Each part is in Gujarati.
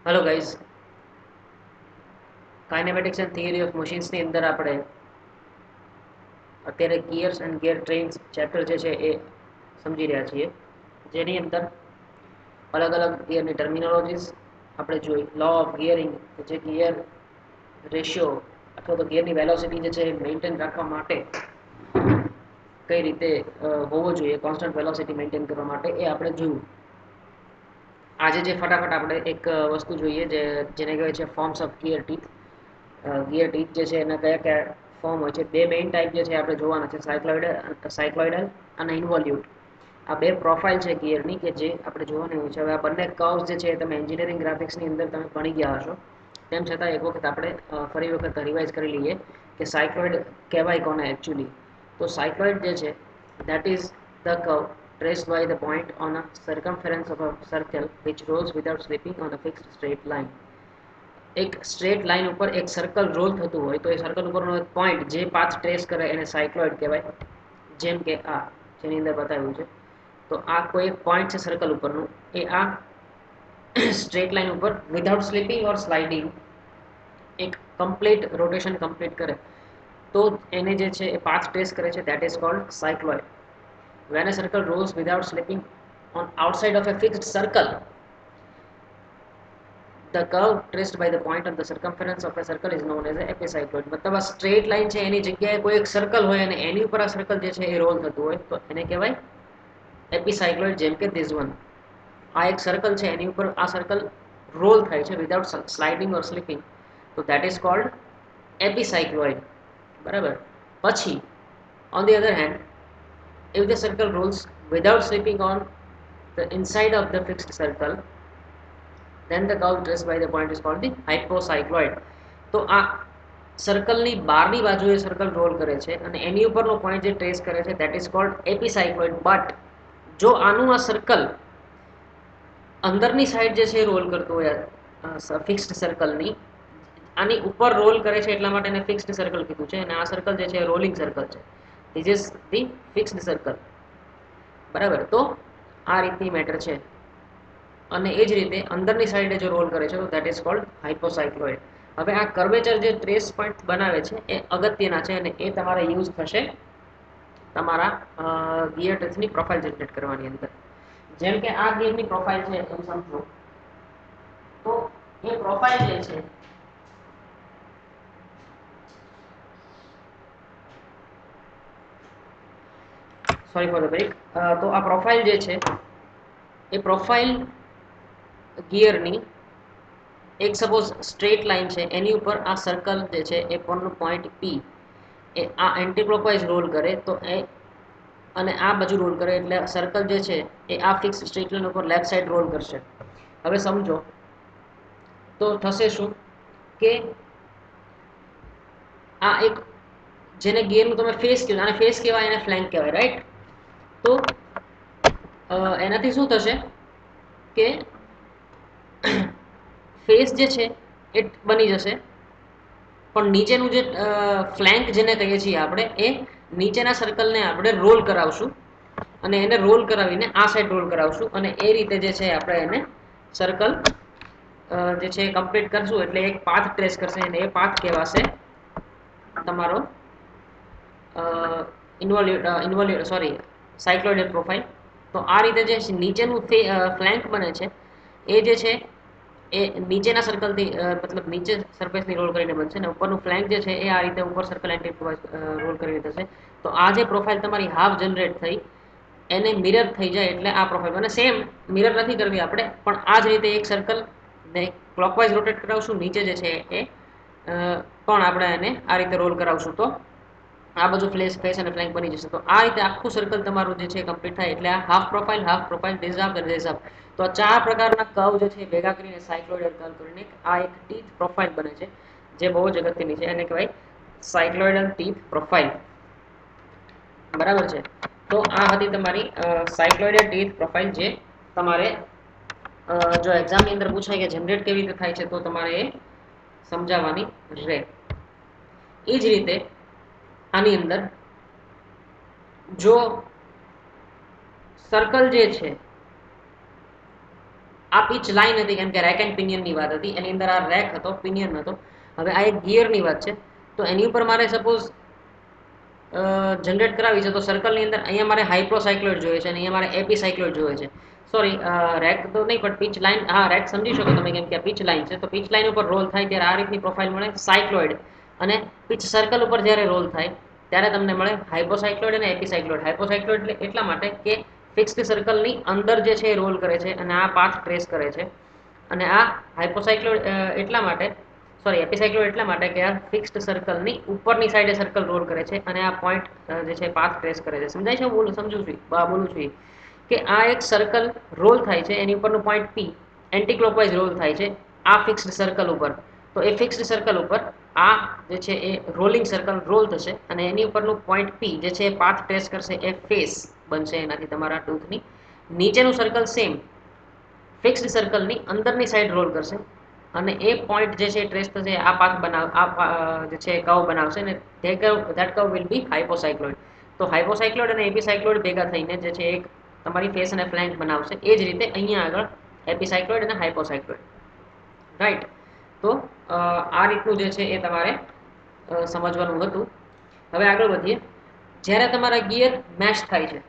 Hello guys, kinematics and theory of મશીન્સની અંદર આપણે અત્યારે gears and gear trains chapter જે છે એ સમજી રહ્યા છીએ, જેની અંદર અલગ અલગ ગિયરની ટર્મિનોલોજીસ આપણે જોઈ. લો ઓફ ગિયરિંગ, જે ગિયર રેશિયો અથવા તો ગિયરની વેલોસિટી જે છે એ મેન્ટેન રાખવા માટે કઈ રીતે હોવો જોઈએ, કોન્સ્ટન્ટ વેલોસિટી મેન્ટેન કરવા માટે, એ આપણે જોયું. આજે જે ફટાફટ આપણે એક વસ્તુ જોઈએ જેને કહેવાય છે forms of gear teeth. Gear teeth જે છે એના કયા કયા ફોર્મ હોય છે. બે મેઇન ટાઈપ જે છે આપણે જોવાના છે, સાયક્લોઇડલ અને ઇન્વોલ્યુટ. આ બે પ્રોફાઇલ છે ગિયરની કે જે આપણે જોવાની હોય છે. હવે આ બંને કર્વ્સ જે છે તમે એન્જિનિયરિંગ ગ્રાફિક્સની અંદર તમે ભણી ગયા હશો, તેમ છતાં એક વખત આપણે ફરી વખત રિવાઇઝ કરી લઈએ કે સાયક્લોઇડ કહેવાય કોને એકચ્યુઅલી. તો સાયક્લોઇડ જે છે that is the curve traced by the point on a circumference of a circle which rolls without slipping on a fixed straight line. એક સ્ટ્રેટ લાઇન ઉપર એક સર્કલ રોલ થતું હોય તો એ સર્કલ ઉપરનો એક પોઈન્ટ જે પાથ ટ્રેસ કરે એને સાયક્લોઇડ કહેવાય. જેમ કે આ જેની અંદર બતાવ્યું છે, તો આ કોઈ એક પોઈન્ટ છે સર્કલ ઉપરનું, એ આ સ્ટ્રેટ લાઇન ઉપર વિધાઉટ સ્લીપિંગ ઓર સ્લાઇડિંગ એક કમ્પ્લીટ રોટેશન કમ્પ્લીટ કરે તો એને જે છે એ પાથ ટ્રેસ કરે છે, that is called cycloid. When a circle rolls without slipping on outside of a fixed circle, the curve traced by the point on the circumference of a circle is known as a epicycloid. મતલબ આ સ્ટ્રેટ લાઈન છે એની જગ્યાએ કોઈ એક સર્કલ હોય અને એની ઉપર આ સર્કલ જે છે એ રોલ થતું હોય તો એને કહેવાય એપિસાયક્લોઇડ. જેમ કે ધીસ વન, આ એક સર્કલ છે એની ઉપર આ સર્કલ રોલ થાય છે વિધાઉટ સ્લાઇડિંગ ઓર સ્લીપિંગ, તો ધેટ ઇઝ કોલ્ડ એપિસાયક્લોઇડ. બરાબર. પછી on the other hand, if the circle rolls without slipping on the inside of the fixed circle, then the curve traced by the point is called the hypocycloid. તો આ સર્કલની બહારની બાજુએ સર્કલ રોલ કરે છે અને એની ઉપરનો પોઈન્ટ જે ટ્રેસ કરે છે ધેટ ઇઝ કોલ્ડ એપિસાયક્લોઇડ. બટ જો આનું આ સર્કલ અંદરની સાઈડ જે છે રોલ કરતું હોય ફિક્સ્ડ સર્કલની, આની ઉપર રોલ કરે છે એટલા માટે એને ફિક્સ્ડ સર્કલ કીધું છે, અને આ સર્કલ જે છે રોલિંગ સર્કલ છે. This is the fixed circle. બરાબર. તો આ રીતની મેટર છે. અને એ જ રીતે અંદરની સાઈડે જો રોલ કરે છે તો ધેટ ઇઝ કોલ્ડ હાઇપોસાયક્લોઇડ. હવે આ કર્વેચર જે ટ્રેસ પોઈન્ટ બનાવે છે એ અગત્યના છે અને એ તમારે યુઝ થશે તમારા ગિયર ટેથની પ્રોફાઇલ જનરેટ કરવાની અંદર. જેમ કે આ ગિયરની પ્રોફાઇલ છે એમ સમજો, તો એ પ્રોફાઇલ જે છે સોરી ફોર ધ બ્રેક. તો આ પ્રોફાઇલ જે છે એ પ્રોફાઇલ ગિયરની એક સપોઝ સ્ટ્રેટ લાઇન છે, એની ઉપર આ સર્કલ જે છે એ પરનું પોઈન્ટ પી એ આ એન્ટી ક્લોકવાઇઝ રોલ કરે તો એ અને આ બાજુ રોલ કરે એટલે સર્કલ જે છે એ આ ફિક્સ સ્ટ્રેટ લાઇન ઉપર લેફ્ટ સાઈડ રોલ કરશે. હવે સમજો તો થશે શું કે આ એક જેને ગિયરનું તમે ફેસ કહેવાય, આને ફેસ કહેવાય, એને ફ્લેન્ક કહેવાય, રાઈટ. તો એનાથી શું થશે કે ફેસ જે છે એ બની જશે, પણ નીચેનું જે ફ્લેન્ક જેને કહીએ છીએ આપણે, એ નીચેના સર્કલને આપણે રોલ કરાવશું અને એને રોલ કરાવીને આ સાઈડ રોલ કરાવશું અને એ રીતે જે છે આપણે એને સર્કલ જે છે કમ્પ્લીટ કરશું એટલે એક પાથ ટ્રેસ કરશે અને એ પાથ કહેવાશે તમારો સાયક્લોઇડલ પ્રોફાઇલ. તો આ રીતે જે નીચેનું ફ્લેન્ક બને છે એ જે છે એ નીચેના સર્કલથી મતલબ નીચે સરફેસની રોલ કરીને બનશે અને ઉપરનું ફ્લેન્ક જે છે એ આ રીતે ઉપર સર્કલ એન્ટી રોલ કરીને થશે. તો આ જે પ્રોફાઇલ તમારી હાફ જનરેટ થઈ એને મિરર થઈ જાય એટલે આ પ્રોફાઇલ બને. સેમ મિરર નથી કરવી આપણે, પણ આ જ રીતે એક સર્કલ ને ક્લોકવાઇઝ રોટેટ કરાવશું, નીચે જે છે એ પણ આપણે એને આ રીતે રોલ કરાવશું તો આ બાજુ ફેસ અને ફ્લેન્ક બની જશે. તો આ રીતે આખું સર્કલ તમારું જે છે કમ્પ્લીટ થાય એટલે આ હાફ પ્રોફાઇલ ડિઝાર્વ અને રિઝર્વ. તો આ ચાર પ્રકારના કર્વ જે છે ભેગા કરીને સાયક્લોઇડલ કર્વ કરીને આ એક ટીથ પ્રોફાઇલ બને છે, જે બહુ જ અગત્યની છે. એને કહેવાય સાયક્લોઇડલ ટીથ પ્રોફાઇલ. બરાબર છે. તો આ હતી તમારી સાયક્લોઇડલ ટીથ પ્રોફાઇલ, જે તમારે જો એક્ઝામની અંદર પૂછાય કે જનરેટ કેવી રીતે થાય છે તો તમારે એ સમજાવવાની રહે. એ જ રીતે આની અંદર જો સર્કલ જે છે આ પિચ લાઇન હતી કેમ કે રેક એન્ડ પિનિયનની વાત હતી, એની અંદર આ રેક હતો, પિનિયન હતો. હવે આ એક ગિયરની વાત છે, તો એની ઉપર મારે સપોઝ જનરેટ કરાવી છે, તો સર્કલની અંદર અહીંયા મારે હાઇપ્રોસાયક્લોઇડ જોઈએ છે અને અહીંયા મારે એપીસાયક્લોઇડ જોઈએ છે. સોરી, રેક તો નહીં પણ પિચ લાઇન, હા રેક સમજી શકો તમે કેમ કે પિચ લાઇન છે, તો પિચ લાઇન ઉપર રોલ થાય ત્યારે આ રીતની પ્રોફાઇલ મળે સાયક્લોઇડ, અને પિચ સર્કલ ઉપર જ્યારે રોલ થાય ત્યારે તમને મળે હાઇપોસાયક્લોઇડ અને એપીસાયક્લોઇડ. હાઇપોસાયક્લોઇડ એટલા માટે કે ફિક્સ્ડ સર્કલની અંદર જે છે એ રોલ કરે છે અને આ પાથ ટ્રેસ કરે છે, અને આ હાઇપોસાયક્લોઇડ એટલા માટે, સોરી એપીસાયક્લોઇડ એટલા માટે કે આ ફિક્સ્ડ સર્કલની ઉપરની સાઈડે સર્કલ રોલ કરે છે અને આ પોઈન્ટ જે છે પાથ ટ્રેસ કરે છે. સમજાય છે? બોલું સમજુ છું, બોલું છું કે આ એક સર્કલ રોલ થાય છે, એની ઉપરનું point P anti clockwise role થાય છે આ ફિક્સ્ડ સર્કલ ઉપર, તો એ ફિક્સ્ડ સર્કલ ઉપર આ જે છે એ રોલિંગ સર્કલ રોલ થશે અને એની ઉપરનું પોઈન્ટ પી જે છે એ પાથ ટ્રેસ કરશે, એ ફેસ બનશે એનાથી તમારા ટૂથની. નીચેનું સર્કલ સેમ ફિક્સ્ડ સર્કલની અંદરની સાઈડ રોલ કરશે અને એ પોઈન્ટ જે છે ટ્રેસ થશે, આ પાથ જે છે કર્વ બનાવશે અને ધેટ કર્વ વિલ બી હાઇપોસાયક્લોઇડ. તો હાઇપોસાયક્લોઇડ અને એપીસાયક્લોઇડ ભેગા થઈને જે છે એક તમારી ફેસ અને ફ્લેંક બનાવશે. એ જ રીતે અહીંયા આગળ એપીસાયક્લોઇડ અને હાઇપોસાયક્લોઇડ, રાઈટ. તો આ રીતનું જે છે એ તમારે સમજવાનું હતું. હવે આગળ વધીએ. જ્યારે તમારા ગિયર મેશ થાય છે,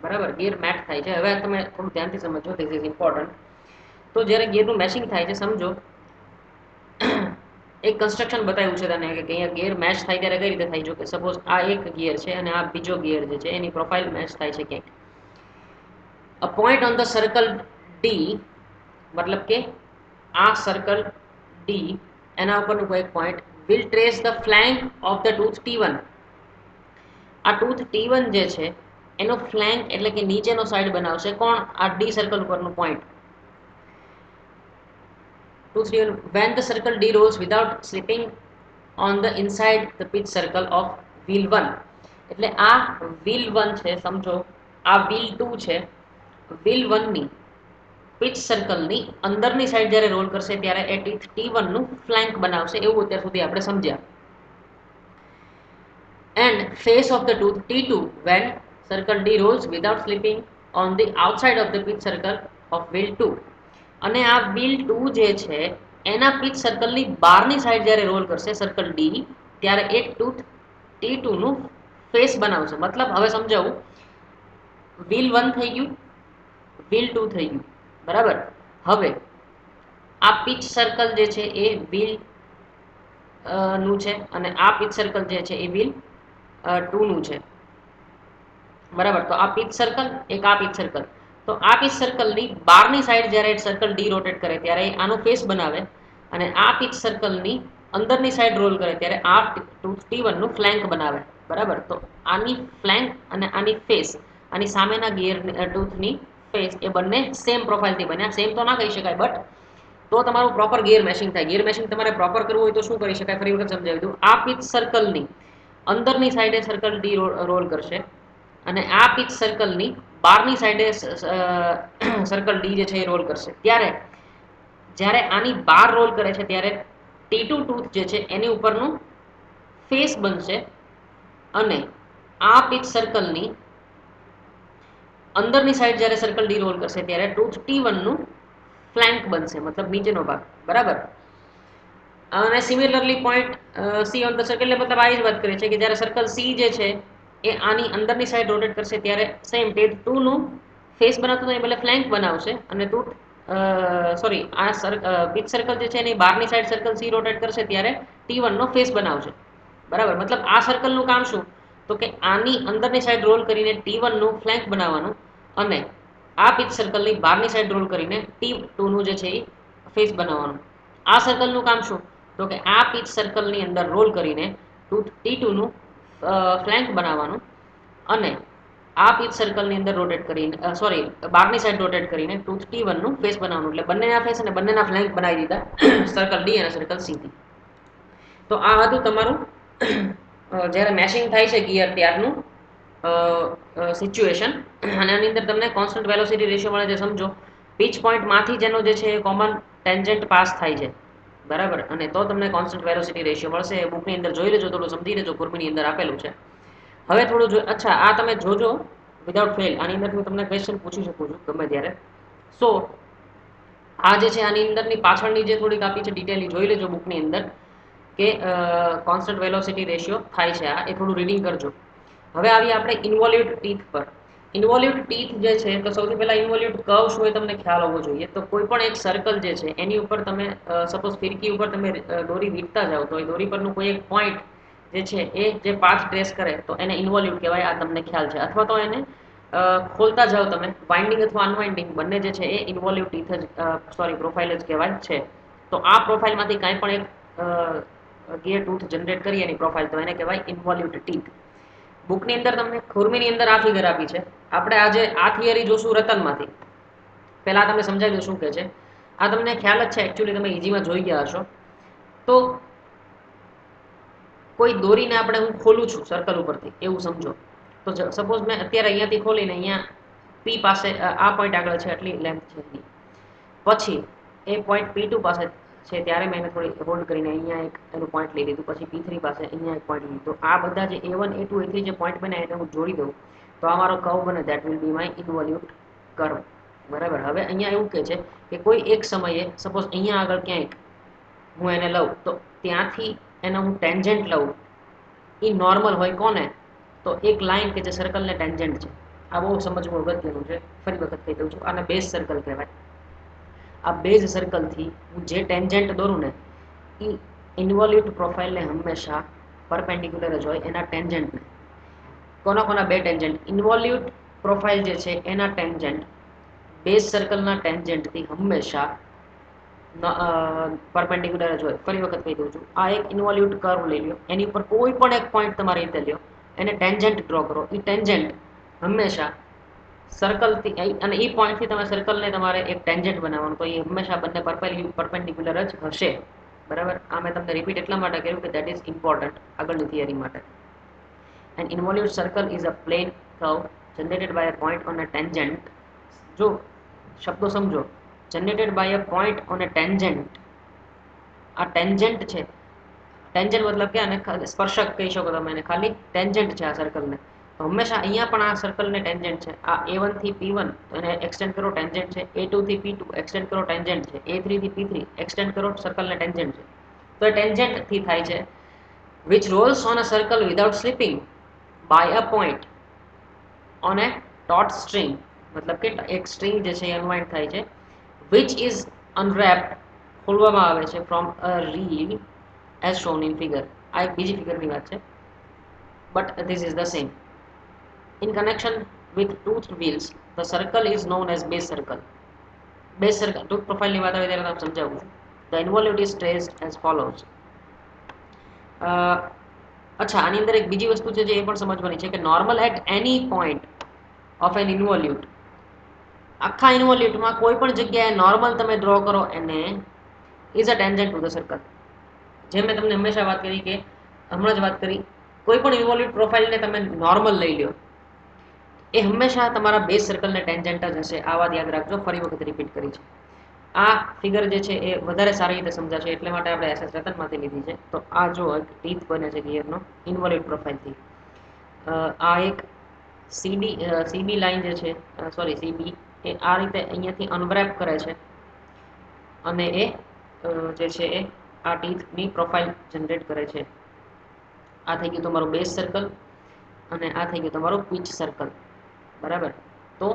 બરાબર, ગિયર મેટ થાય છે, હવે તમે થોડું ધ્યાનથી સમજો, ધીસ ઇઝ ઇમ્પોર્ટન્ટ. તો જ્યારે ગિયરનું મેશિંગ થાય છે, સમજો એક કન્સ્ટ્રક્શન બતાવ્યું છે તને કે અહીંયા ગિયર મેચ થાય ત્યારે કઈ રીતે થાય. જો કે સપોઝ આ એક ગિયર છે અને આ બીજો ગિયર જે છે એની પ્રોફાઇલ મેચ થાય છે ક્યાંક. અ point on the circle D, મતલબ કે આ સર્કલ ડી એના ઉપરનું કોઈ point will trace the flank of the tooth T1. આ ટૂથ T1 જે છે એનો ફ્લેંક એટલે કે નીચેનો સાઈડ બનાવશે કોણ? આ ડી સર્કલ ઉપરનું point. When the circle D rolls without slipping on the inside the pitch circle of wheel 1. એટલે આ wheel 1 છે, સમજો આ wheel 2 છે. wheel 1 ની pitch circle ની અંદરની સાઈડ જ્યારે રોલ કરશે ત્યારે એ T1 નું ફ્લેંક બનાવશે, એવું અત્યાર સુધી આપણે સમજ્યા. And face of the tooth T2 when circle D rolls without slipping on the outside of the pitch circle of wheel 2. અને આ wheel 2 જે છે એના પિચ સર્કલની બહારની સાઈડ જ્યારે રોલ કરશે સર્કલ ડી, ત્યારે એક ટૂથ T2 નું ફેસ બનાવશે. મતલબ હવે સમજાવું, wheel 1 થઈ ગયું, wheel 2 થઈ ગયું, બરાબર. હવે આ પિચ સર્કલ જે છે એ wheel નું છે અને આ પિચ સર્કલ જે છે એ wheel 2 નું છે, બરાબર. તો આ પિચ સર્કલ, એક આ પિચ સર્કલ, તો આ પિચ સર્કલની બહારની સાઈડ જ્યારે સર્કલ ડી રોટેટ કરે ત્યારે આનો ફેસ બનાવે અને આ પિચ સર્કલની અંદરની સાઈડ રોલ કરે ત્યારે આ ટૂથ T1 નું ફ્લેંક બનાવે, બરાબર. તો આની ફ્લેંક અને આની ફેસ, આની સામેના ગિયર ટૂથની ફેસ, એ બંને સેમ પ્રોફાઇલથી બન્યા. સેમ તો ના કહી શકાય, બટ તો તમારું પ્રોપર ગિયર મેશિંગ થાય. ગિયર મેશિંગ તમારે પ્રોપર કરવું હોય તો શું કરી શકાય, ફરી વખત સમજાવી દઉં. આ પિચ સર્કલની અંદરની સાઈડે સર્કલ ડી રોલ કરશે અને આ પિચ સર્કલની બહારની સાઈડે સર્કલ ડી જે છે એ રોલ કરશે. ત્યારે જ્યારે આની બહાર રોલ કરે છે ત્યારે T2 ટૂથ જે છે એની ઉપરનું ફેસ બનશે અને આ પિચ સર્કલની અંદરની સાઈડ જ્યારે સર્કલ ડી રોલ કરશે ત્યારે ટૂથ T1 નું ફ્લેંક બનશે, મતલબ નીચેનો ભાગ, બરાબર. અને similarly point C on the circle, એટલે મતલબ આ જ વાત કરે છે કે જ્યારે સર્કલ સી જે છે એ આની અંદરની સાઈડ રોટેટ કરશે ત્યારે સેમ T2 નું ફેસ બનાવતું તો એ બદલે ફ્લેંક બનાવશે અને ટૂથ સોરી આ પિચ સર્કલ જે છે એની બહારની સાઈડ સર્કલ સી રોટેટ કરશે ત્યારે T1 નો ફેસ બનાવશે, બરાબર. મતલબ આ સર્કલનું કામ શું, તો કે આની અંદરની સાઈડ રોલ કરીને T1 નું ફ્લેંક બનાવવાનું અને આ પિચ સર્કલની બહારની સાઈડ રોલ કરીને T2 નું જે છે એ ફેસ બનાવવાનું. આ સર્કલનું કામ શું, તો કે આ પિચ સર્કલની અંદર રોલ કરીને ટૂથ T2 નું ફ્લેંક બનાવવાનું અને આ પિચ સર્કલની અંદર રોટેટ કરીને સોરી બહારની સાઈડ રોટેટ કરીને ટૂથ T1 નું ફેસ બનાવવાનું. એટલે બંનેના ફેસ અને બંનેના ફ્લેંક બનાવી દીધા સર્કલ ડી અને સર્કલ સી થી. તો આ હતું તમારું જ્યારે મેશિંગ થાય છે ગિયર ત્યારનું સિચ્યુએશન. અને આની અંદર તમને કોન્સ્ટન્ટ વેલોસિટી રેશિયો મળે છે. સમજો પિચ પોઈન્ટમાંથી જેનો જે છે એ કોમન ટેન્જન્ટ પાસ થાય છે, બરાબર, અને તો તમને કોન્સ્ટન્ટ વેલોસિટી રેશિયો મળશે. એ બુકની અંદર જોઈ લેજો, થોડું સમજી લેજો, કુર્મીની અંદર આપેલું છે. હવે થોડું અચ્છા આ તમે જોજો વિધાઉટ ફેલ, આની અંદર હું તમને ક્વેશ્ચન પૂછી શકું છું ગમે ત્યારે. સો આ જે છે આની અંદરની પાછળની જે થોડીક આપી છે ડિટેલ જોઈ લેજો બુકની અંદર કે કોન્સ્ટન્ટ વેલોસિટી રેશિયો થાય છે આ એ થોડું રીડિંગ કરજો. હવે આવી આપણે ઇન્વોલ્યુટ ટીથ પર. ઇન્વોલ્યુટ ટીથ જે છે તો સૌથી પહેલા ઇન્વોલ્યુટ કર્વ શું એ તમને ખ્યાલ હોવો જોઈએ. તો કોઈ પણ એક સર્કલ જે છે એની ઉપર તમે સપોઝ ફિરકી ઉપર તમે દોરી વીંટતા જાઓ તો એ દોરી પરનું કોઈ એક પોઈન્ટ જે છે એ જે પાથ ટ્રેસ કરે તો એને ઇન્વોલ્યુટ કહેવાય. આ તમને ખ્યાલ છે. અથવા તો એને ખોલતા જાઓ તમે વાઇન્ડિંગ અથવા અનવાઇન્ડિંગ બંને જે છે એ ઇન્વોલ્યુટ ટીથ જ પ્રોફાઇલ જ કહેવાય છે. તો આ પ્રોફાઇલમાંથી કાંઈ પણ એક ગિયર ટૂથ જનરેટ કરી એની પ્રોફાઇલ તો એને કહેવાય ઇન્વોલ્યુટ ટીથ. બુકની અંદર તમને ખુરમીની અંદર આ ફિગર આપી છે. આપણે આજે આ થિયરી જોશું રતનમાંથી. પહેલા તમને સમજાવી દઉં શું કે છે. આ તમને ખ્યાલ જ છે એકચ્યુઅલી તમે ઇઝીમાં જોઈ ગયા હશો. તો કોઈ દોરીને આપણે હું ખોલું છું સર્કલ ઉપરથી એવું સમજો. તો સપોઝ મેં અત્યારે અહીંયાથી ખોલીને અહીંયા પી પાસે આ પોઈન્ટ આગળ છે એટલી લેન્થ છે એની. પછી એ પોઈન્ટ P2 પાસે છે ત્યારે મેં એને થોડી હોલ્ડ કરીને અહીંયા એક એનું પોઈન્ટ લઈ લીધું. પછી P3 પાસે અહીંયા એક પોઈન્ટ લીધું. તો આ બધા જે A1 A2 A3 જે પોઈન્ટ બને એને હું જોડી દઉં તો આ મારો કર્વ બને. That will be my involute curve. બરાબર. હવે અહીંયા એવું કહે છે કે કોઈ એક સમયે સપોઝ અહીંયા આગળ ક્યાંક હું એને લઉં તો ત્યાંથી એને હું ટેન્જન્ટ લઉં એ નોર્મલ હોય કોને તો એક લાઈન કે જે સર્કલને ટેન્જન્ટ છે. આ બહુ સમજવું અગત્યનું છે. ફરી વખત કહી દઉં છું. આને બેઝ સર્કલ કહેવાય. આ બેઝ સર્કલથી હું જે ટેન્જન્ટ દોરું ને એ ઇન્વોલ્યુટ પ્રોફાઇલને હંમેશા પરપેન્ડિક્યુલર જ હોય એના ટેન્જન્ટને. કોના બે ટેન્જન્ટ ઇન્વોલ્યુટ પ્રોફાઇલ જે છે એના ટેન્જન્ટ બેઝ સર્કલના ટેન્જન્ટથી હંમેશા પરપેન્ડિક્યુલર જ હોય. ફરી વખત કહી દઉં છું. આ એક ઇન્વોલ્યુટ કર્વ લઈ લો. એની ઉપર કોઈ પણ એક પોઈન્ટ તમારી રીતે લ્યો એને ટેન્જન્ટ ડ્રો કરો. એ ટેન્જન્ટ હંમેશા સર્કલથી અને એ પોઈન્ટથી તમે સર્કલને તમારે એક ટેન્જન્ટ બનાવવાનું તો એ હંમેશા બંને પરપેન્ડિક્યુલર જ હશે. બરાબર. આ મેં તમને રિપીટ એટલા માટે કર્યું કે દેટ ઇઝ ઇમ્પોર્ટન્ટ આગળની થિયરી માટે. An involute circle is a plane curve generated by a point on a tangent. જો શબ્દો સમજો. Generated by a point on a tangent. આ ટેન્જન્ટ છે. ટેન્જન્ટ મતલબ કે આને સ્પર્શક કહી શકો તમે. એને ખાલી ટેન્જન્ટ છે આ સર્કલને. તો હંમેશા અહીંયા પણ આ સર્કલને ટેન્જન્ટ છે. આ A1 થી P1 એને એક્સટેન્ડ કરો ટેન્જન્ટ છે. A2 થી P2 એક્સટેન્ડ કરો ટેન્જન્ટ છે. A3 થી P3 એક્સટેન્ડ કરો સર્કલને ટેન્જન્ટ છે. તો એ ટેન્જન્ટ થી થાય છે. which rolls on a circle without slipping by a point on a taut string. મતલબ કે એક સ્ટ્રિંગ જે છે અનવાઇન્ડ થાય છે. which is unwrapped ખોલવામાં આવે છે from a reel as shown in figure. આ એક બીજી ફિગરની વાત છે. but this is the same. In connection with toothed wheels the circle is known as base circle. base circle tooth profile ની વાત આવે ત્યારે તમને સમજાવું છું. the involute is traced as follows. અચ્છા આની અંદર એક બીજી વસ્તુ છે જે એ પણ સમજવાની છે કે normal at any point of an involute. આખા ઇન્વોલ્યુટમાં કોઈ પણ જગ્યાએ નોર્મલ તમે ડ્રો કરો એને is a tangent to the circle. જેમ મેં તમને હંમેશા વાત કરી કે હમણાં જ વાત કરી કોઈ પણ ઇન્વોલ્યુટ પ્રોફાઇલને તમે નોર્મલ લઈ લો એ હંમેશા તમારા બેઝ સર્કલને ટેન્જન્ટ જ હશે. આ વાત યાદ રાખજો. ફરી વખત રિપીટ કરી છે. આ ફિગર જે છે એ વધારે સારી રીતે સમજાશે એટલે માટે આપણે SS રતનમાંથી લીધી છે. તો આ જો એક ટીથ બને છે ગિયરનો ઇન્વોલ્યુટ પ્રોફાઇલથી. આ એક સીબી લાઈન જે છે સીબી એ આ રીતે અહીંયાથી અનવ્રેપ કરે છે અને એ જે છે એ આ ટીથની પ્રોફાઇલ જનરેટ કરે છે. આ થઈ ગયું તમારું બેઝ સર્કલ અને આ થઈ ગયું તમારું પિચ સર્કલ. બરાબર. તો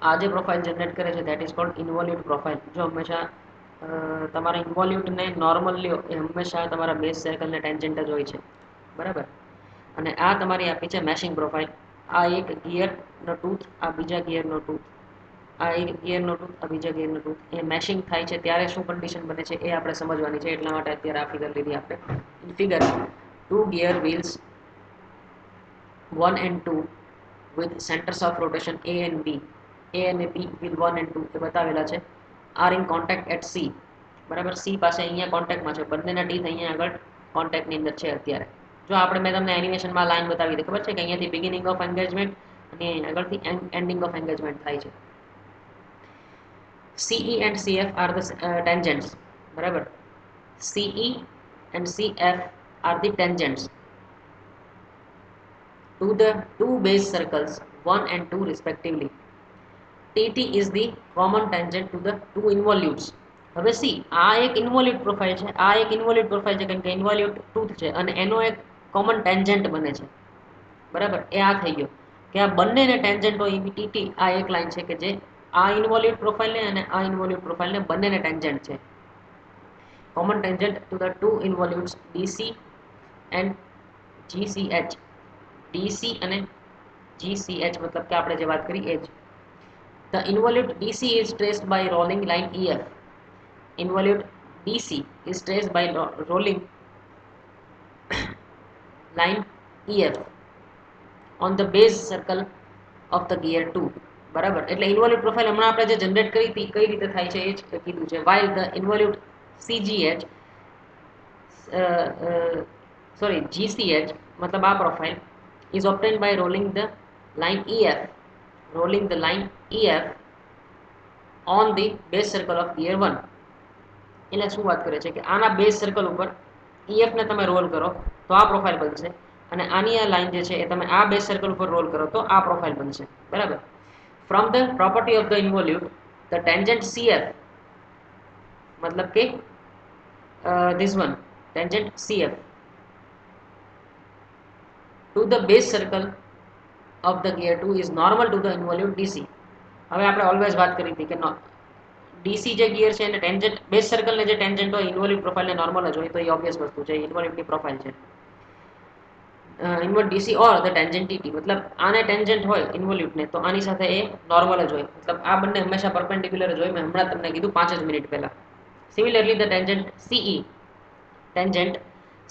આ જે પ્રોફાઇલ જનરેટ કરે છે that is cold involute profile. જો હંમેશા તમારા ઇન્વોલ્યુટને નોર્મલ લ્યો એ હંમેશા તમારા બેઝ સર્કલને ટેન્જન્ટ જ હોય છે. બરાબર. અને આ તમારી આપી છે મેશિંગ પ્રોફાઇલ. આ એક ગિયરનો ટૂથ આ બીજા ગિયરનો ટૂથ. આ એક ગિયરનો ટૂથ આ બીજા ગિયરનો ટૂથ. એ મેશિંગ થાય છે ત્યારે શું કન્ડિશન બને છે એ આપણે સમજવાની છે. એટલા માટે અત્યારે આ ફિગર લીધી આપણે. Figure 2 gear wheels 1 and 2 with centers of rotation A and B. A અને B with 1 and 2 એ બતાવેલા છે. are in contact at C. બરાબર. C પાસે અહીંયા કોન્ટેક્ટમાં છે. બંનેના ટીથ અહીંયા આગળ કોન્ટેક્ટની અંદર છે અત્યારે. જો આપણે મેં તમને એનિમેશનમાં લાઈન બતાવી હતી ખબર છે કે અહીંયાથી બિગિનિંગ ઓફ એન્ગેજમેન્ટ અને આગળથી એન્ડિંગ ઓફ એન્ગેજમેન્ટ થાય છે. CE and CF are the tangents. બરાબર. CE and CF are the tangents to the two base circles 1 and 2 respectively. TT is the common tangent to the two involutes. હવે સી આ એક ઇન્વોલ્યુટ પ્રોફાઇલ છે, આ એક ઇન્વોલ્યુટ પ્રોફાઇલ છે, કારણ કે ઇન્વોલ્યુટ ટૂથ છે અને એનો એક કોમન ટેન્જન્ટ બને છે. બરાબર, એ આ થઈ ગયો કે આ બંનેને ટેન્જન્ટ હોય એવી ટીટી આ એક લાઈન છે કે જે આ ઇન્વોલ્યુટ પ્રોફાઇલને અને આ ઇન્વોલ્યુટ પ્રોફાઇલને બંનેને ટેન્જન્ટ છે. Common tangent to the two involutes DC and GCH. DC અને જીસીએચ મતલબ કે આપણે જે વાત કરી એ જ. The involute DC is traced by rolling line EF. Involute DC is traced by rolling line EF on the base circle of the gear 2. બરાબર, એટલે ઇન્વોલ્યુટ પ્રોફાઇલ હમણાં આપણે જે જનરેટ કરી હતી કઈ રીતે થાય છે એ જ કીધું છે. while the involute CGH GCH મતલબ આ profile is obtained by rolling the line EF on the base circle of gear 1. એટલે શું વાત કરે છે કે આના બેઝ સર્કલ ઉપર EF ને તમે રોલ કરો તો આ પ્રોફાઇલ બનશે અને આની આ લાઈન જે છે એ તમે આ બેઝ સર્કલ ઉપર રોલ કરો તો આ પ્રોફાઇલ બનશે. બરાબર. From the property of the involute, the tangent CF मतलब કે this one tangent CF to the base circle of the gear 2 is normal to the involute DC. હવે આપણે ઓલવેઝ વાત કરી હતી કે ડીસી જે ગિયર છે એને ટેન્જન્ટ બેઝ સર્કલ ને જે ટેન્જન્ટ હોય ઇન્વોલ્યુટ પ્રોફાઇલ ને નોર્મલ જ હોય તો એ ઓબ્વિયસ વસ્તુ છે, ઇન્વોલ્યુટ ની પ્રોફાઇલ છે. Involute DC or the tangent TT મતલબ આને ટેન્જન્ટ હોય ઇન્વોલ્યુટ ને તો આની સાથે એ નોર્મલ જ હોય, મતલબ આ બંને હંમેશા પરપેન્ડિક્યુલર જ હોય. મેં હમણાં તમને કીધું 5 જ મિનિટ પહેલા. Similarly the tangent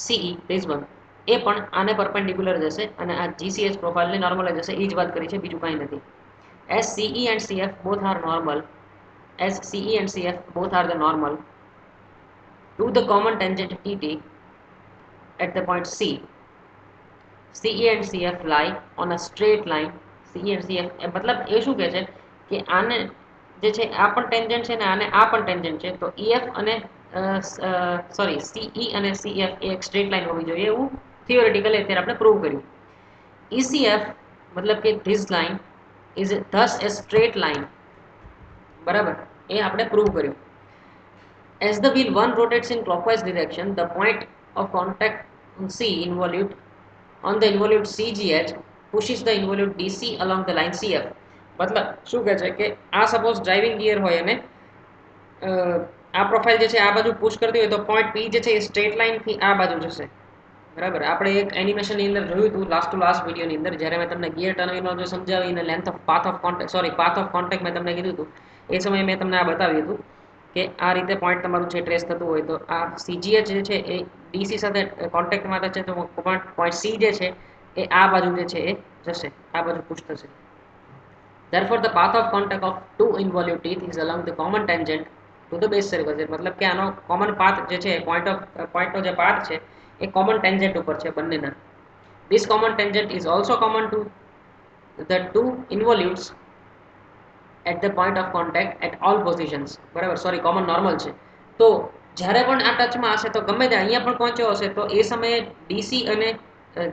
CE this one એ પણ આને પરપેન્ડિક્યુલર જ હશે અને આ GCH પ્રોફાઇલ ને નોર્મલ જ હશે. એ જ વાત કરી છે, બીજું કંઈ નથી. as CE and CF both are normal as CE and CF both are the normal to the common tangent TT at the point C, CE and CF lie on a straight line. CE and CF मतलब એ શું કહે છે કે આને જે છે આ પણ ટેન્જન્ટ છે ને આને આ પણ ટેન્જન્ટ છે તો EF અને CE અને CF એ એક સ્ટ્રેટ લાઈન હોવી જોઈએ એવું થિયોરેટિકલી અત્યારે આપણે પ્રૂવ કર્યું. ECF મતલબ કે this line is thus a straight line. બરાબર, એ આપણે પ્રૂવ કર્યું. As the wheel 1 rotates in clockwise direction, the point of contact on C involute on the involute CGH pushes the involute DC along the line CF. મતલબ શું કહે છે કે આ સપોઝ ડ્રાઇવિંગ ગિયર હોય અને આ પ્રોફાઇલ જે છે આ બાજુ પુશ કરતી હોય તો પોઈન્ટ P જે છે એ સ્ટ્રેટ લાઇન થી આ બાજુ જશે. બરાબર, આપણે એક એનિમેશન ની અંદર જોયું હતું લાસ્ટ ટુ લાસ્ટ વિડિયો ની અંદર જ્યારે મેં તમને ગિયર ટર્મિનોલોજી સમજાવી અને length of path of contact મેં તમને કીધું હતું એ સમયે મેં તમને આ બતાવ્યું હતું કે આ રીતે પોઈન્ટ તમારું છે ટ્રેસ થતું હોય તો આ CGH જે છે એ DC સાથે કોન્ટેક્ટમાં રહેશે તો પોઈન્ટ C જે છે એ આ બાજુ જે છે એ જશે, આ બાજુ પુશ થશે. Therefore the path of contact of two involute teeth is along the common tangent to the base circle. મતલબ કે આનો કોમન પાથ જે છે પોઈન્ટનો જે પાથ છે એ કોમન ટેન્જન્ટ ઉપર છે બંનેના. This common tangent is also common to the two involutes at the point of contact at all positions. બરાબર, સોરી કોમન નોર્મલ છે. તો જ્યારે પણ આ ટચમાં હશે તો ગમે ત્યાં અહીંયા પણ પહોંચ્યો હશે તો એ સમયે ડીસી અને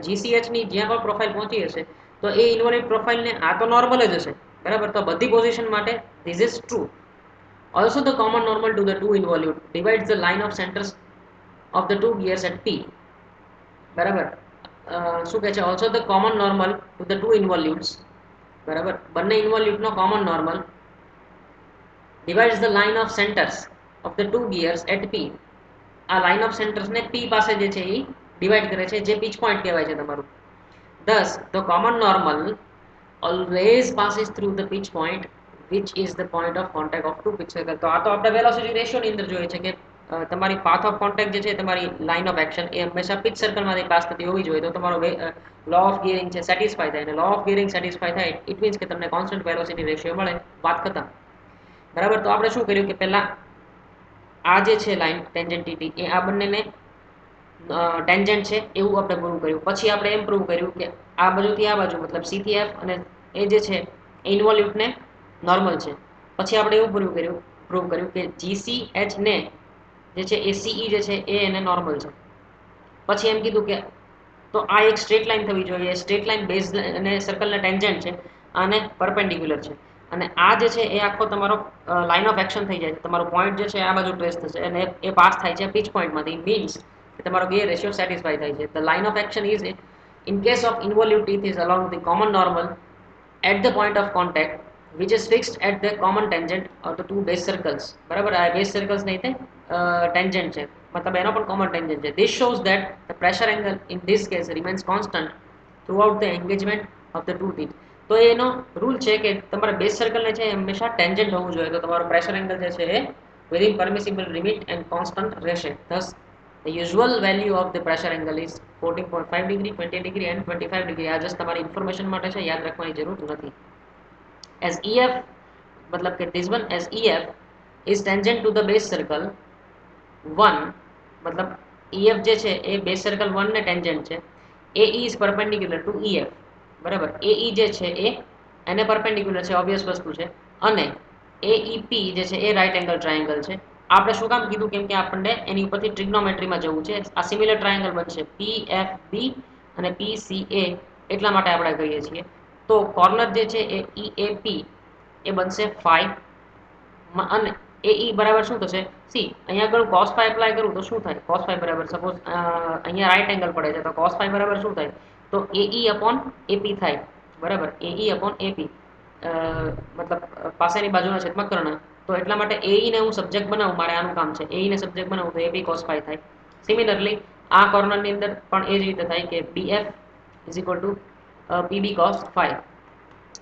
GCH ની જ્યાં પણ પ્રોફાઇલ પહોંચી હશે તો એ ઇન્વોલ્યુટ પ્રોફાઇલને આ તો નોર્મલ જ હશે. બરાબર, તો બધી પોઝિશન માટે this is true. Also the common normal to the two involute divides the line of centers of the two gears at P. બરાબર, શું કહે છે also the common normal to the two involutes. બરાબર, બંને ઇન્વોલ્યુટનો common normal divides the line of centers of the two gears at P. આ લાઇન ઓફ સેન્ટર્સ ને P પાસે જે છે એ ડિવાઈડ કરે છે જે પિચ પોઈન્ટ કહેવાય છે તમારું. Thus the common normal always passes through the pitch point which is the point of contact of two pitch circle. તો આ તો આપણે વેલોસિટી રેશિયો ની અંદર જોઈએ છે કે તમારી પાથ ઓફ કોન્ટેક્ટ જે છે તમારી લાઇન ઓફ એક્શન એ હંમેશા પિચ સર્કલમાંથી પાસ થતી હોવી જોઈએ તો તમારો લો ઓફ ગિયરિંગ છે સેટિસ્ફાય થાય અને લો ઓફ ગિયરિંગ સેટિસ્ફાય થાય ઇટ મીન્સ કે તમને કોન્સ્ટન્ટ વેલોસિટી રેશિયો મળે. વાત ખતમ. બરાબર, તો આપણે શું કર્યું કે પહેલા આ જે છે લાઈન ટેન્જન્ટ ટીટી એ આ બંનેને ટેન્જન્ટ છે એવું આપણે પ્રૂવ કર્યું. પછી આપણે એમ પ્રૂવ કર્યું કે આ બાજુથી આ બાજુ મતલબ C થી F અને એ જે છે ઇન્વોલ્યુટને નોર્મલ છે. પછી આપણે એવું પ્રૂવ કર્યું કે GCH ને જે છે એ CE જે છે એ એને નોર્મલ છે. પછી એમ કીધું કે તો આ એક સ્ટ્રેટ લાઈન થવી જોઈએ, સ્ટ્રેટ લાઈન બેઝ અને સર્કલના ટેન્જન્ટ છે આને પરપેન્ડિક્યુલર છે. અને આ જે છે એ આખો તમારો લાઇન ઓફ એક્શન થઈ જાય છે, તમારો પોઈન્ટ જે છે આ બાજુ ટ્રેસ થશે અને એ પાસ થાય છે પિચ પોઈન્ટમાંથી, મીન્સ કે તમારો ગિયર રેશિયો સેટિસ્ફાઈ થાય છે. The line of action is in case of involute teeth is along the common normal at the point of contact which is fixed at the common tangent of the two base circles. બરાબર, આ બેઝ સર્કલ્સ નહીં થાય ટેન્જન્ટ છે, મતલબ એનો પણ કોમન ટેન્જન્ટ છે. This shows that the pressure angle in this case remains constant throughout the engagement of the two teeth. તો એનો રૂલ છે કે તમારા બેઝ સર્કલને છે હંમેશા ટેન્જન્ટ હોવું જોઈએ, તો તમારો પ્રેશર એંગલ જે છે એ within permissible limit and constant રહેશે. Thus the usual value of the pressure angle is 14.5 degree, 20 degree and 25 degree. આ જસ્ટ તમારી ઇન્ફોર્મેશન માટે છે, યાદ રાખવાની જરૂર નથી. As EF मतलब कि this one as EF is tangent to the base circle 1, मतलब EF જે છે એ બેઝ સર્કલ 1 ને ટેન્જન્ટ છે. AE is perpendicular to EF, બરાબર. AE જે છે એ એને પરપેન્ડિક્યુલર છે, ઓબ્વિયસ વસ્તુ છે. અને AEP જે છે એ રાઈટ એંગલ ટ્રાયેંગલ છે. આપણે શું કામ કીધું, કેમ કે આપણને એની ઉપરથી ટ્રિગ્નોમેટ્રીમાં જવું છે. આ સિમિલર ટ્રાયેંગલ બનશે PFB અને PCA, એટલા માટે આપણે કહીએ છીએ. તો કોર્નર જે છે એ EAP એ બનશે ફાઈ અને AE બરાબર શું થશે, સી અહીંયા આગળ cos phi એપ્લાય કરું તો શું થાય, cos phi બરાબર સપોઝ અહીંયા રાઈટ એંગલ પડે છે તો cos phi બરાબર શું થાય, તો AE upon AP થાય, બરાબર. AE upon AP મતલબ પાસેની બાજુના છેદમાં કર્ણ. તો એટલા માટે AE ને હું સબ્જેક્ટ બનાવું, મારે આનું કામ છે, AE ને સબ્જેક્ટ બનાવું તો AP cos phi થાય. સિમિલરલી આ કોર્નરની અંદર પણ એ જ રીતે થાય કે BF is equal to PB cos phi.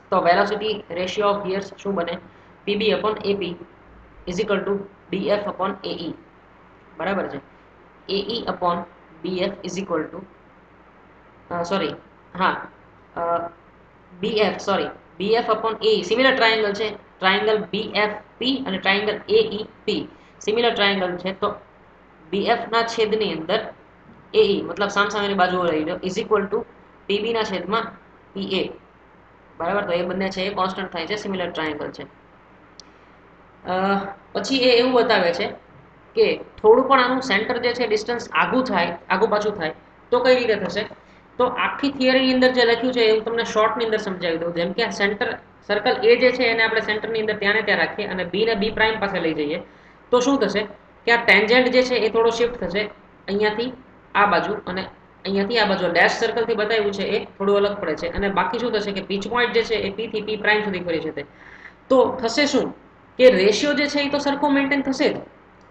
તો વેલોસિટી રેશિયો ઓફ ગિયર્સ શું બને, PB upon AP is equal to BF upon AE, બરાબર છે. AE upon BF is equal to sorry હા BF sorry BF upon AE similar triangle છે, ટ્રાયેંગલ BFP અને ટ્રાયેંગલ AEP સિમિલર ટ્રાયેંગલ છે. તો BF ના છેદની અંદર AE મતલબ સામસામેની બાજુઓ લઈ લો ઇઝ ઇક્વલ ટુ PB ના છેદમાં PA, બરાબર. તો એ બંને છે એ કોન્સ્ટન્ટ થાય છે, સિમિલર ટ્રાયેંગલ છે. પછી એ એવું બતાવે છે કે થોડું પણ આનું સેન્ટર જે છે ડિસ્ટન્સ આગું થાય, આગું પાછું થાય તો કઈ રીતે થશે. તો આખી થિયરીની અંદર જે લખ્યું છે એ હું તમને શોર્ટની અંદર સમજાવી દઉં. જેમ કે સેન્ટર સર્કલ એ જે છે એને આપણે સેન્ટરની અંદર ત્યાં ને ત્યાં રાખીએ અને બી ને બી પ્રાઇમ પાસે લઈ જઈએ તો શું થશે કે આ ટેન્જન્ટ જે છે એ થોડો શિફ્ટ થશે અહીંયાથી આ બાજુ અને અહીંયાથી આ બાજુ. ડેશ સર્કલથી બતાવ્યું છે એ થોડું અલગ પડે છે અને બાકી શું થશે કે પીચ પોઈન્ટ જે છે એ પી થી પી પ્રાઇમ સુધી ફરી જશે. તો થશે શું કે રેશિયો જે છે એ તો સરખો મેન્ટેન થશે જ,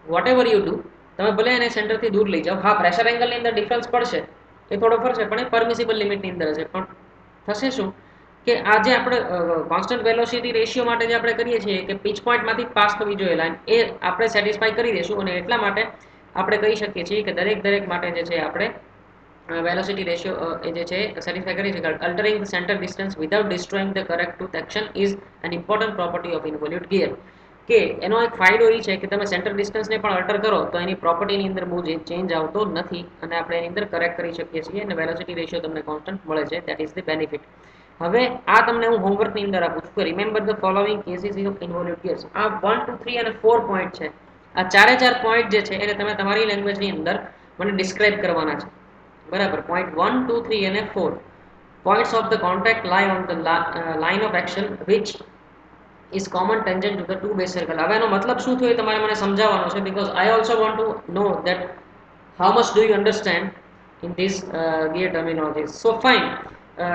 વોટ એવર યુ ડુ. તમે ભલે એને સેન્ટરથી દૂર લઈ જાઓ, હા પ્રેશર એંગલની અંદર ડિફરન્સ પડશે, એ થોડો ફરશે પણ એ પરમિસિબલ લિમિટની અંદર હશે. પણ થશે શું કે આ જે આપણે કોન્સ્ટન્ટ વેલોસિટી રેશિયો માટે જે આપણે કરીએ છીએ કે પીચ પોઈન્ટમાંથી પાસ થવી જોઈએ લાઈન, એ આપણે સેટિસ્ફાઈ કરી દઈશું. અને એટલા માટે આપણે કહી શકીએ છીએ કે દરેક માટે જે છે આપણે velocity ratio એ જે છે સેટિસ્ફાઈ કરી છે. altering the center distance without destroying the correct tooth action is an important property of involute gear. કે એનો એક ફાયદો એ છે કે તમે સેન્ટર ડિસ્ટન્સને પણ અલ્ટર કરો તો એની પ્રોપર્ટીની અંદર બહુ ચેન્જ આવતો નથી અને આપણે એની અંદર કરેક્ટ કરી શકીએ છીએ અને વેલોસિટી રેશિયો તમને કોન્સ્ટન્ટ મળે છે. That is the benefit. હવે આ તમને હું હોમવર્કની અંદર આપું છું કે remember the following cases of involute gears. આ 1 2 3 અને 4 પોઈન્ટ છે. આ ચારે ચાર પોઈન્ટ જે છે એને તમે તમારી લેંગ્વેજની અંદર મને ડિસ્ક્રાઇબ કરવાના છે, બરાબર. પોઈન્ટ 1 2 3 અને 4 points of the contact lie on the line of action which is common tangent to the two base circle. હવે એનો મતલબ શું થયો એ તમારે મને સમજાવવાનો છે, because I also want to know that how much do you understand in this gear terminologies. So fine,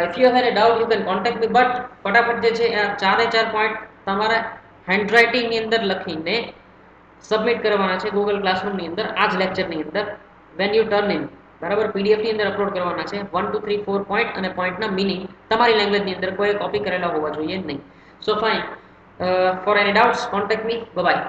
if you have any doubt you can contact me, but ફટાફટ જે છે આ ચારે ચાર પોઈન્ટ તમારા હેન્ડરાઇટિંગ ની અંદર લખીને સબમિટ કરવાના છે ગૂગલ ક્લાસરૂમની અંદર આ જ લેક્ચરની અંદર when you turn in, બરાબર. પીડીએફ ની અંદર અપલોડ કરવાના છે 1 2 3 4 પોઈન્ટ અને પોઈન્ટના મીનિંગ તમારી લેંગ્વેજની અંદર કોઈ કોપી કરેલા હોવા જોઈએ નહીં. સો fine, for any doubts contact me. Bye bye.